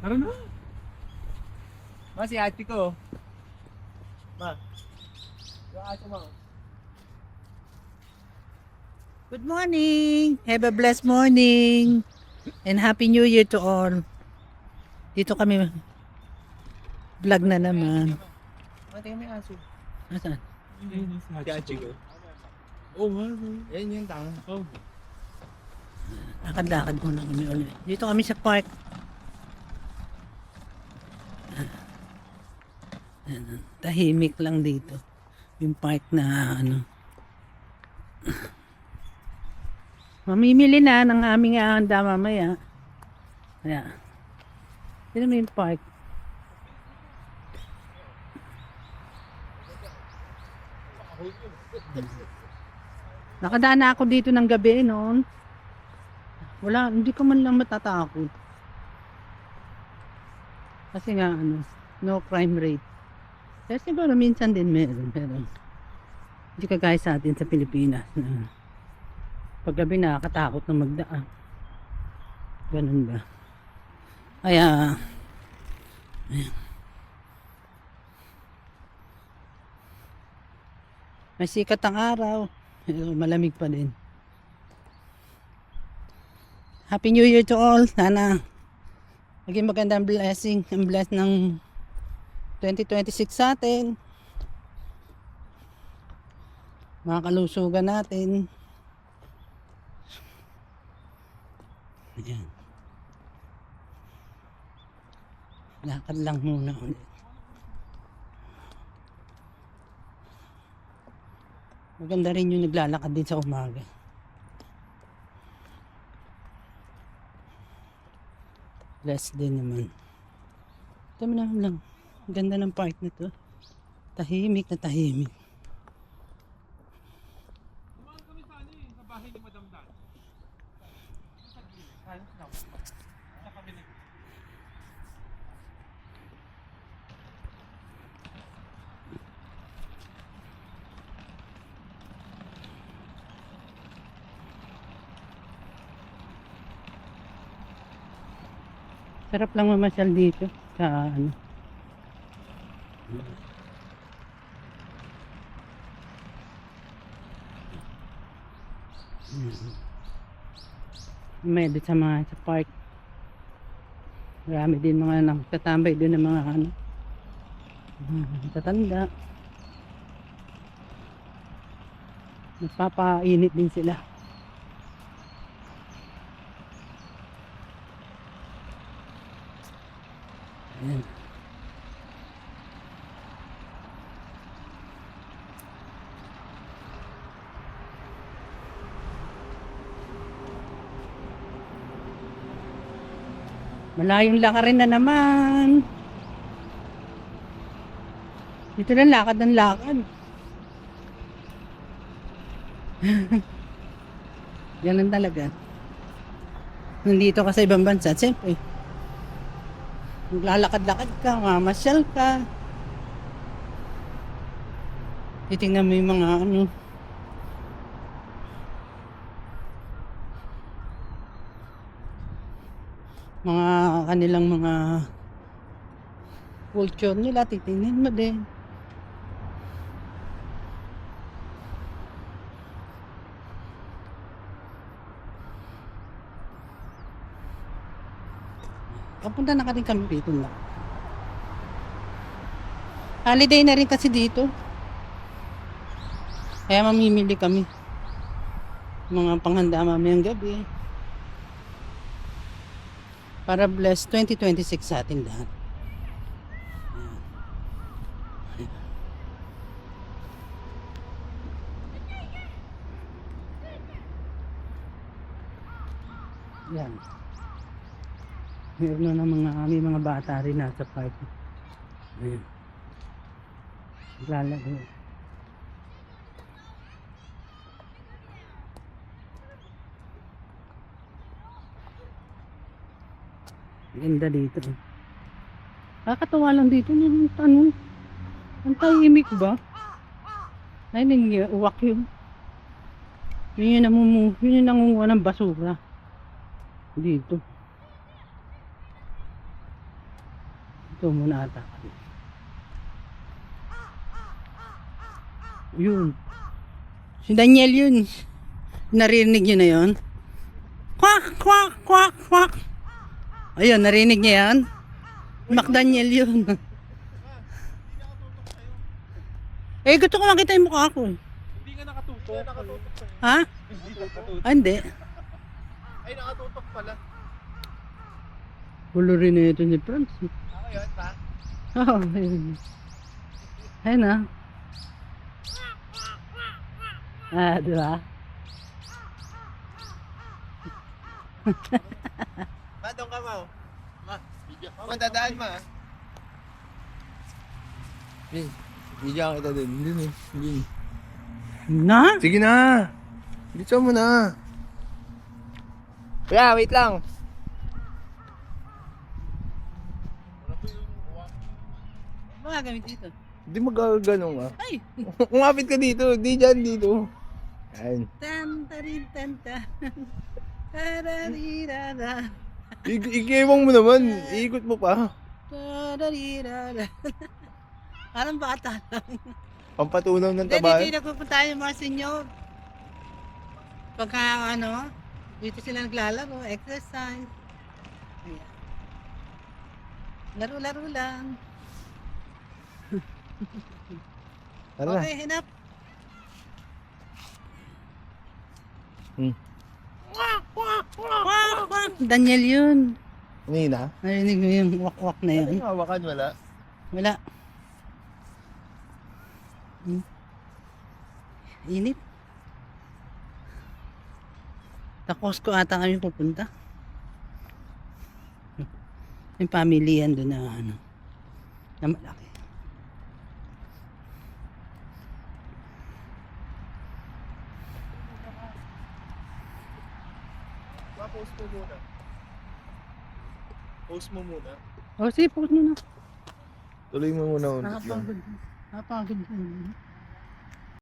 Tara na. Ma, si ate ko. Ma. Yung ate mo. Good morning! Have a blessed morning! And Happy New Year to all. Dito kami vlog na naman. Ma, tingnan mo yung aso. Nasaan? Si ate ko. Oo nga. Yan yung tanga. Oh. Lakad-lakad muna kami ulit. Dito kami sa park. Ayan, tahimik lang dito. Yung park na ano. Mamimili na ng aming handa mamaya. Ayan. Dito mo yung park. Nakadaan na ako dito ng gabi noon. Wala, hindi ko man lang matatakot. Kasi nga ano, no crime rate. Pero siguro minsan din meron, pero hindi kagaya sa atin sa Pilipinas na paggabi nakakatakot na magdaan. Ganun ba? Kaya ayan. May sikat ang araw, pero malamig pa din. Happy New Year to all. Sana maging magandang blessing. Ang bless ng 2026 sa atin. Mga kalusugan natin. Ayan. Lakad lang muna ulit. Maganda rin yung naglalakad din sa umaga. Blessed din naman. Ito mo naman lang. Ang ganda ng park na to. Tahimik na tahimik. Kumain kami sa ano eh, sa bahay ni Madam Dan. Ayos lang. Sa kami nag... Sarap lang mamasyal dito sa ano. May dito sa mga sa park. Marami din mga nagtatambay doon ng mga ano. Tatanda. Nagpapainit din sila. Ayan. Malayong lakarin na naman. Dito lang lakad ng lakad. Ganun talaga. Nandito ka sa ibang bansa, siyempre. Maglalakad-lakad ka, mamasyal ka. Titingnan mo yung mga ano. Mga kanilang mga culture nila, titingnan mo din. Papunta na ka rin kami dito na. Holiday na rin kasi dito. Kaya mamimili kami. Mga panghanda mamayang gabi. Para bless 2026 sa ating lahat. Yan. Meron na ng mga bata rin nasa park. Ayan. Lalaro. Ganda dito. Nakakatawa lang dito yung ano. Ang tahimik ba? Ay, uwak yun. Yun yung nangunguha ng basura. Dito. Ito muna ata. Yun. Si Daniel yun. Narinig niyo na yun? Kwak, kwak, kwak, kwak. Ayun, narinig niya yan? McDaniel yun. Eh, gusto ko makita yung mukha ko. Hindi ka nakatutok. Nakatutok sa'yo. Ha? Hindi nakatutok. Ah, hindi. Ay, nakatutok pala. Hulo rin na ito ni Franz. Ako yun, pa? Oo, ayun. Ayun na. Ah, di ba? Ma, doon ka, Ma. Ma, dadaan, Ma. Bigyan kita din. Hindi. Na? Sige na. Bitsa mo na. Kuya, wait lang. Ano ba gamit dito? Hindi magagaganong ka. Ay! Kumapit ka dito. Di dyan, dito. Yan. Tan, tarin, tan, tan. Tararirara. Ikiwang mo naman. Iikot mo pa. Tararirara. Parang bata lang. Pampatunaw ng Hindi, taba. dito nagpupunta yung mga senior. Pagka ano, dito sila naglalaro, exercise. Ayan. Laro-laro lang. Tara na. Okay, hinap. Wak, wak, wak, wak. Daniel yun. Nina? Narinig mo yung wak-wak na yun. Hawakan, wala. Wala. Init. Takos ko ata kami pupunta. Yung pamilyan doon na ano, na malaki. Post mo muna. Post mo muna. O sige, post mo na. Tuloy mo muna. Nakapagod. Nakapagod.